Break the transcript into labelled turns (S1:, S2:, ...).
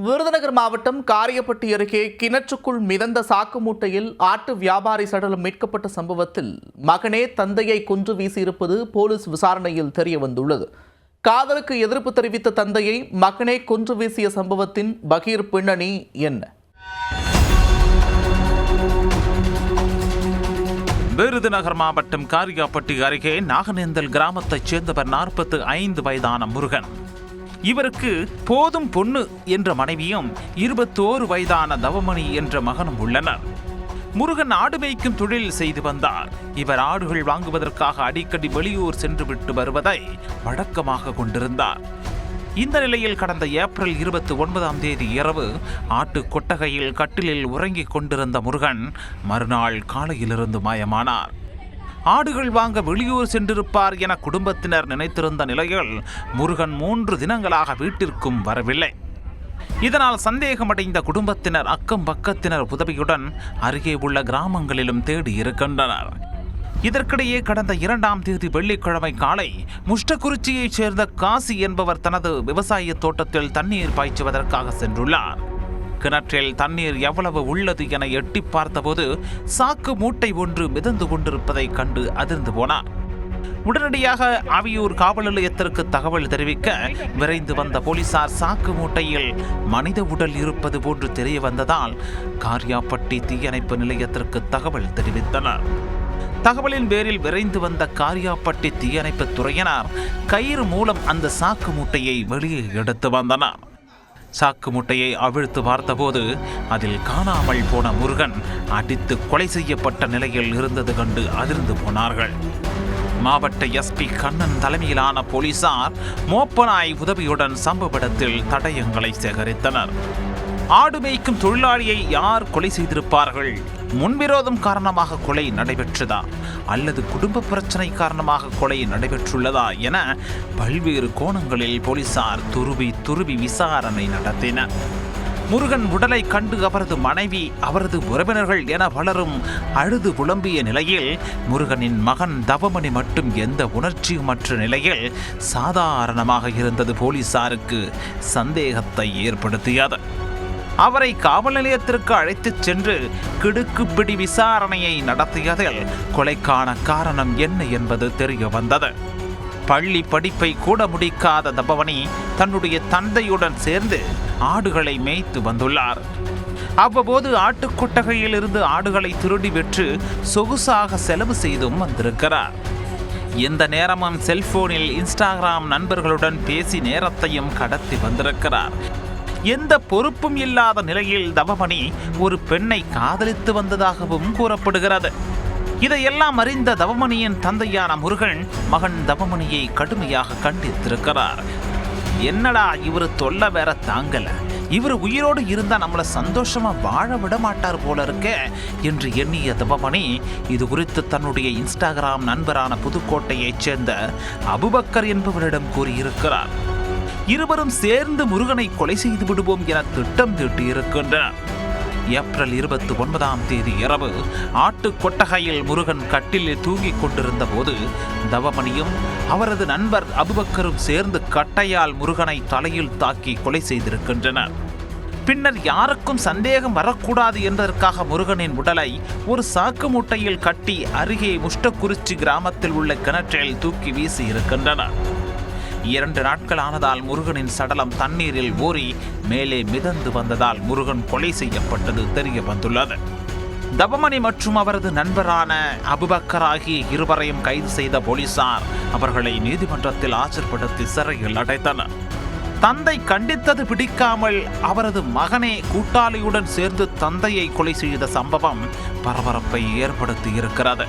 S1: விருதுநகர் மாவட்டம் காரியப்பட்டி அருகே கிணற்றுக்குள் மிதந்த சாக்கு மூட்டையில் ஆட்டு வியாபாரி சடலம் மீட்கப்பட்ட சம்பவத்தில் மகனே தந்தையை கொன்று வீசியிருப்பது போலீஸ் விசாரணையில் தெரியவந்துள்ளது. காதலுக்கு எதிர்ப்பு தெரிவித்த தந்தையை மகனே கொன்று வீசிய சம்பவத்தின் பகீர் பின்னணி என்ன?
S2: விருதுநகர் மாவட்டம் காரியாப்பட்டி அருகே நாகநேந்தல் கிராமத்தைச் சேர்ந்தவர் 45 வயதான முருகன். இவருக்கு போதும் பொண்ணு என்ற மனைவியும் 21 வயதான தவமணி என்ற மகனும் உள்ளனர். முருகன் ஆடு மேய்க்கும் தொழில் செய்து வந்தார். இவர் ஆடுகள் வாங்குவதற்காக அடிக்கடி வெளியூர் சென்றுவிட்டு வருவதை வழக்கமாக கொண்டிருந்தார். இந்த நிலையில் கடந்த ஏப்ரல் 29ஆம் தேதி இரவு ஆட்டு கொட்டகையில் கட்டிலில் உறங்கிக் கொண்டிருந்த முருகன் மறுநாள் காலையிலிருந்து மாயமானார். ஆடுகள் வாங்க வெளியூர் சென்றிருப்பார் என குடும்பத்தினர் நினைத்திருந்த நிலையில் முருகன் 3 தினங்களாக வீட்டிற்கும் வரவில்லை. இதனால் சந்தேகமடைந்த குடும்பத்தினர் அக்கம் பக்கத்தினர் உதவியுடன் அருகே உள்ள கிராமங்களிலும் தேடி இருக்கின்றனர். இதற்கிடையே கடந்த 2ஆம் தேதி வெள்ளிக்கிழமை காலை முஷ்டக்குறிச்சியைச் சேர்ந்த காசி என்பவர் தனது விவசாய தோட்டத்தில் தண்ணீர் பாய்ச்சுவதற்காக சென்றுள்ளார். கிணற்றில் தண்ணீர் எவ்வளவு உள்ளது என எட்டி பார்த்தபோது சாக்கு மூட்டை ஒன்று மிதந்து கொண்டிருப்பதை கண்டு அதிர்ந்து போனார். உடனடியாக அவியூர் காவல் நிலையத்திற்கு தகவல் தெரிவிக்க விரைந்து வந்த போலீசார் சாக்கு மூட்டையில் மனித உடல் இருப்பது போன்று தெரிய வந்ததால் காரியாப்பட்டி தீயணைப்பு நிலையத்திற்கு தகவல் தெரிவித்தனர். தகவலின் பேரில் விரைந்து வந்த காரியாப்பட்டி தீயணைப்பு துறையினர் கயிறு மூலம் அந்த சாக்கு மூட்டையை வெளியே எடுத்து வந்தனர். சாக்கு மூட்டையை அவிழ்த்து பார்த்தபோது அதில் காணாமல் போன முருகன் அடித்து கொலை செய்யப்பட்ட நிலையில் இருந்தது கண்டு அதிர்ந்து போனார்கள். மாவட்ட எஸ்பி கண்ணன் தலைமையிலான போலீசார் மோப்பனாய் உதவியுடன் சம்பவ இடத்தில் தடயங்களை சேகரித்தனர். ஆடு மேய்க்கும் தொழிலாளியை யார் கொலை செய்திருப்பார்கள்? முன்விரோதம் காரணமாக கொலை நடைபெற்றதா அல்லது குடும்ப பிரச்சனை காரணமாக கொலை நடைபெற்றுள்ளதா என பல்வேறு கோணங்களில் போலீசார் துருவி விசாரணை நடத்தினர். முருகன் உடலை கண்டு அவரது மனைவி, அவரது உறவினர்கள் என பலரும் அழுது புலம்பிய நிலையில் முருகனின் மகன் தவமணி மட்டும் எந்த உணர்ச்சியுமற்ற நிலையில் சாதாரணமாக இருந்தது போலீசாருக்கு சந்தேகத்தை ஏற்படுத்தியது. அவரை காவல் நிலையத்திற்கு அழைத்துச் சென்று கிடுக்குப்பிடி விசாரணையை நடத்தியதில் கொலைக்கான காரணம் என்ன என்பது தெரிய வந்தது. பள்ளி படிப்பை கூட முடிக்காத தபவணி தன்னுடைய தந்தையுடன் சேர்ந்து ஆடுகளை மேய்த்து வந்துள்ளார். அவ்வப்போது ஆட்டுக்கொட்டகையில் இருந்து ஆடுகளை திருடி விற்று சொகுசாக செலவு செய்தும் வந்திருக்கிறார். எந்த நேரமும் செல்போனில் இன்ஸ்டாகிராம் நண்பர்களுடன் பேசி நேரத்தையும் கடத்தி வந்திருக்கிறார். எந்த பொறுப்பும் இல்லாத நிலையில் தவமணி ஒரு பெண்ணை காதலித்து வந்ததாகவும் கூறப்படுகிறது. இதையெல்லாம் அறிந்த தவமணியின் தந்தையான முருகன் மகன் தவமணியை கடுமையாக கண்டித்திருக்கிறார். என்னடா இவரு தொல்லை வேற தாங்கல, இவர் உயிரோடு இருந்தா நம்மளை சந்தோஷமா வாழ விட மாட்டார் போல இருக்க என்று எண்ணிய தவமணி இது குறித்து தன்னுடைய இன்ஸ்டாகிராம் நண்பரான புதுக்கோட்டையைச் சேர்ந்த அபுபக்கர் என்பவரிடம் கூறியிருக்கிறார். இருவரும் சேர்ந்து முருகனை கொலை செய்து விடுவோம் என திட்டம் தீட்டியிருக்கின்றனர். ஏப்ரல் 29ஆம் தேதி இரவு ஆட்டு கொட்டகையில் முருகன் கட்டிலில் தூங்கிக் கொண்டிருந்த போது தவமணியும் அவரது நண்பர் அபுபக்கரும் சேர்ந்து கட்டையால் முருகனை தலையில் தாக்கி கொலை செய்திருக்கின்றனர். பின்னர் யாருக்கும் சந்தேகம் வரக்கூடாது என்பதற்காக முருகனின் உடலை ஒரு சாக்கு மூட்டையில் கட்டி அருகே முஷ்டக்குறிச்சி கிராமத்தில் உள்ள கிணற்றில் தூக்கி வீசி இருக்கின்றனர். 2 நாட்கள் ஆனதால் முருகனின் சடலம் தண்ணீரில் ஊறி மேலே மிதந்து வந்ததால் முருகன் கொலை செய்யப்பட்டது தெரிய வந்துள்ளது. தவமணி மற்றும் அவரது நண்பரான அபுபக்கர் ஆகிய இருவரையும் கைது செய்த போலீசார் அவர்களை நீதிமன்றத்தில் ஆஜர்படுத்தி சிறையில் அடைத்தனர். தந்தை கண்டித்தது பிடிக்காமல் அவரது மகனே கூட்டாளியுடன் சேர்ந்து தந்தையை கொலை செய்த சம்பவம் பரபரப்பை ஏற்படுத்தி இருக்கிறது.